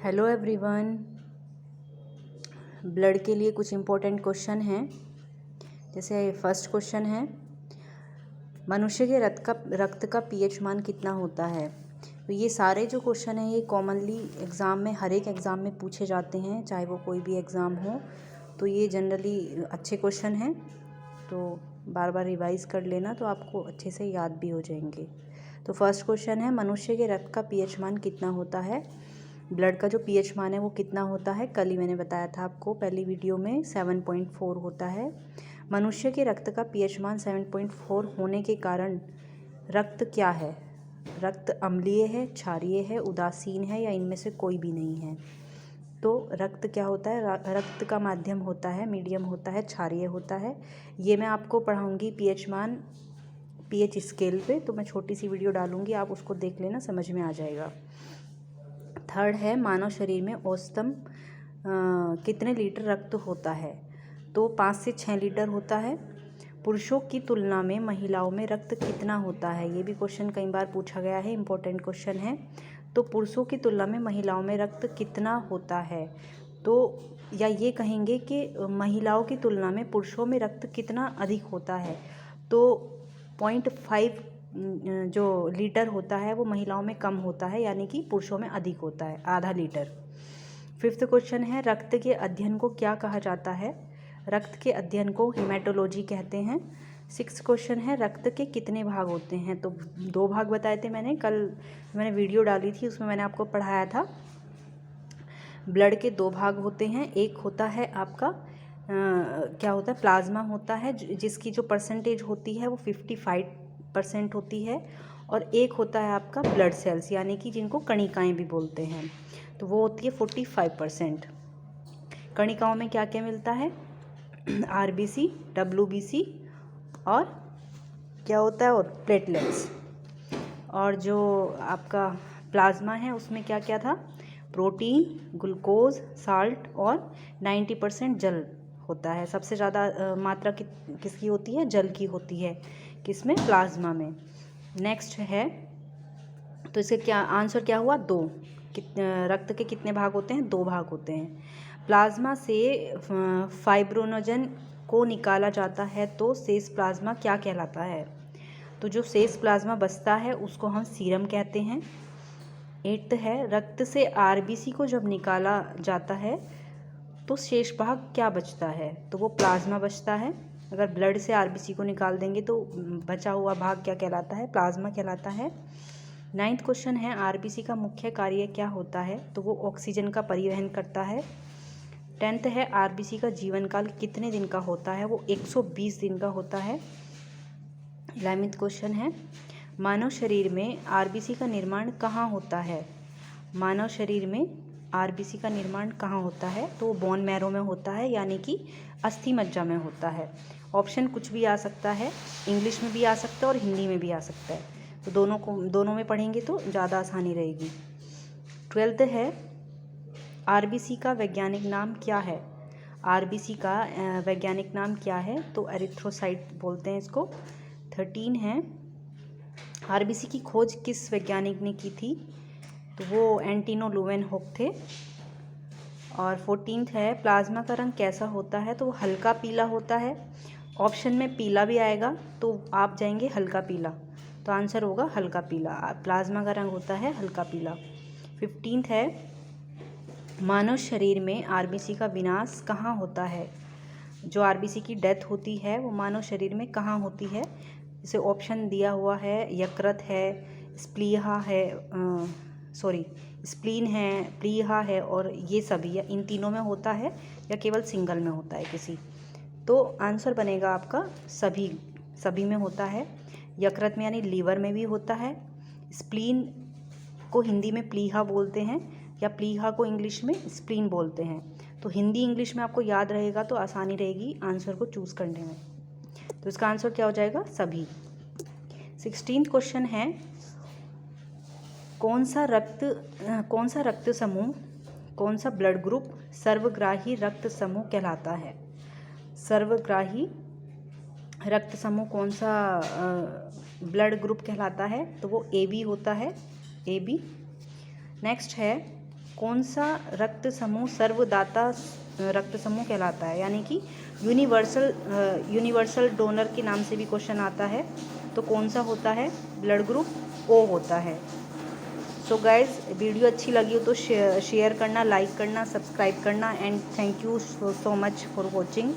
Hello everyone. Blood के लिए कुछ इम्पोर्टेंट क्वेश्चन हैं। जैसे फर्स्ट क्वेश्चन है, मनुष्य के रक्त का पीएच मान कितना होता है। तो ये सारे जो क्वेश्चन हैं ये कॉमनली एग्ज़ाम में, हर एक एग्ज़ाम में पूछे जाते हैं, चाहे वो कोई भी एग्ज़ाम हो। तो ये जनरली अच्छे क्वेश्चन हैं, तो बार बार रिवाइज़ कर लेना तो आपको अच्छे से याद भी हो जाएंगे। तो फर्स्ट क्वेश्चन है, मनुष्य के रक्त का पीएच मान कितना होता है। ब्लड का जो पीएच मान है वो कितना होता है, कल ही मैंने बताया था आपको पहली वीडियो में 7.4 होता है। मनुष्य के रक्त का पीएच मान 7.4 होने के कारण रक्त क्या है। रक्त अम्लीय है, क्षारीय है, उदासीन है या इनमें से कोई भी नहीं है। तो रक्त क्या होता है, रक्त का माध्यम होता है, मीडियम होता है, क्षारीय होता है। ये मैं आपको पढ़ाऊँगी पीएच मान, पीएच स्केल पे, तो मैं छोटी सी वीडियो डालूँगी, आप उसको देख लेना, समझ में आ जाएगा। थर्ड है, मानव शरीर में औसतन कितने लीटर रक्त होता है। तो 5 से 6 लीटर होता है। पुरुषों की तुलना में महिलाओं में रक्त कितना होता है, ये भी क्वेश्चन कई बार पूछा गया है, इम्पोर्टेंट क्वेश्चन है। तो पुरुषों की तुलना में महिलाओं में रक्त कितना होता है, तो या ये कहेंगे कि महिलाओं की तुलना में पुरुषों में रक्त कितना अधिक होता है। तो 0.5 जो लीटर होता है वो महिलाओं में कम होता है, यानी कि पुरुषों में अधिक होता है, आधा लीटर। फिफ्थ क्वेश्चन है, रक्त के अध्ययन को क्या कहा जाता है। रक्त के अध्ययन को हेमेटोलॉजी कहते हैं। सिक्स क्वेश्चन है, रक्त के कितने भाग होते हैं। तो 2 भाग बताए थे मैंने, कल मैंने वीडियो डाली थी, उसमें मैंने आपको पढ़ाया था। ब्लड के 2 भाग होते हैं। एक होता है आपका क्या होता है, प्लाज्मा होता है, जिसकी जो परसेंटेज होती है वो 55% होती है। और एक होता है आपका ब्लड सेल्स, यानी कि जिनको कणिकाएं भी बोलते हैं, तो वो होती है 45%। कणिकाओं में क्या क्या मिलता है, आरबीसी, डब्ल्यूबीसी और क्या होता है, और प्लेटलेट्स। और जो आपका प्लाज्मा है उसमें क्या क्या था, प्रोटीन, ग्लूकोज, साल्ट और 90% जल होता है। सबसे ज़्यादा मात्रा किसकी होती है, जल की होती है, किसमें, प्लाज्मा में। नेक्स्ट है, तो इसके क्या आंसर क्या हुआ, 2। रक्त के कितने भाग होते हैं, 2 भाग होते हैं। प्लाज्मा से फाइब्रोनोजन को निकाला जाता है तो शेष प्लाज्मा क्या कहलाता है। तो जो शेष प्लाज्मा बचता है उसको हम सीरम कहते हैं। 8th है, रक्त से आरबीसी को जब निकाला जाता है तो शेष भाग क्या बचता है, तो वो प्लाज्मा बचता है। अगर ब्लड से आरबीसी को निकाल देंगे तो बचा हुआ भाग क्या कहलाता है, प्लाज्मा कहलाता है। 9th क्वेश्चन है, आरबीसी का मुख्य कार्य क्या होता है, तो वो ऑक्सीजन का परिवहन करता है। 10th है, आरबीसी का जीवन काल कितने दिन का होता है, वो 120 दिन का होता है। 11th क्वेश्चन है, मानव शरीर में आरबीसी का निर्माण कहाँ होता है। मानव शरीर में आरबीसी का निर्माण कहाँ होता है, तो वो बोन मैरो में होता है, यानी कि अस्थि मज्जा में होता है। ऑप्शन कुछ भी आ सकता है, इंग्लिश में भी आ सकता है और हिंदी में भी आ सकता है, तो दोनों में पढ़ेंगे तो ज़्यादा आसानी रहेगी। 12th है, आरबीसी का वैज्ञानिक नाम क्या है। आरबीसी का वैज्ञानिक नाम क्या है, तो एरिथ्रोसाइट बोलते हैं इसको। 13 है, आरबीसी की खोज किस वैज्ञानिक ने की थी, तो वो एंटिनो लुवेनहोक थे। और 14th है, प्लाज्मा का रंग कैसा होता है, तो वो हल्का पीला होता है। ऑप्शन में पीला भी आएगा तो आप जाएंगे हल्का पीला, तो आंसर होगा हल्का पीला। प्लाज्मा का रंग होता है हल्का पीला। 15th है, मानव शरीर में आरबीसी का विनाश कहाँ होता है। जो आरबीसी की डेथ होती है वो मानव शरीर में कहाँ होती है। जैसे ऑप्शन दिया हुआ है, यकृत है, स्प्लीहा है, स्प्लीन है, प्लीहा है, और ये सभी, या इन तीनों में होता है या केवल सिंगल में होता है किसी। तो आंसर बनेगा आपका सभी में होता है। यकृत में यानी लीवर में भी होता है। स्प्लीन को हिंदी में प्लीहा बोलते हैं, या प्लीहा को इंग्लिश में स्प्लीन बोलते हैं। तो हिंदी इंग्लिश में आपको याद रहेगा तो आसानी रहेगी आंसर को चूज़ करने में। तो इसका आंसर क्या हो जाएगा, सभी। 16th क्वेश्चन है, कौन सा रक्त समूह, कौन सा ब्लड ग्रुप सर्वग्राही रक्त समूह कहलाता है। सर्वग्राही रक्त समूह कौन सा ब्लड ग्रुप कहलाता है, तो वो AB होता है, AB। नेक्स्ट है, कौन सा रक्त समूह सर्वदाता रक्त समूह कहलाता है, यानी कि यूनिवर्सल डोनर के नाम से भी क्वेश्चन आता है। तो कौन सा होता है? ब्लड ग्रुप ओ होता है। सो गाइज, वीडियो अच्छी लगी हो तो शेयर करना, लाइक करना, सब्सक्राइब करना and thank you so much for watching.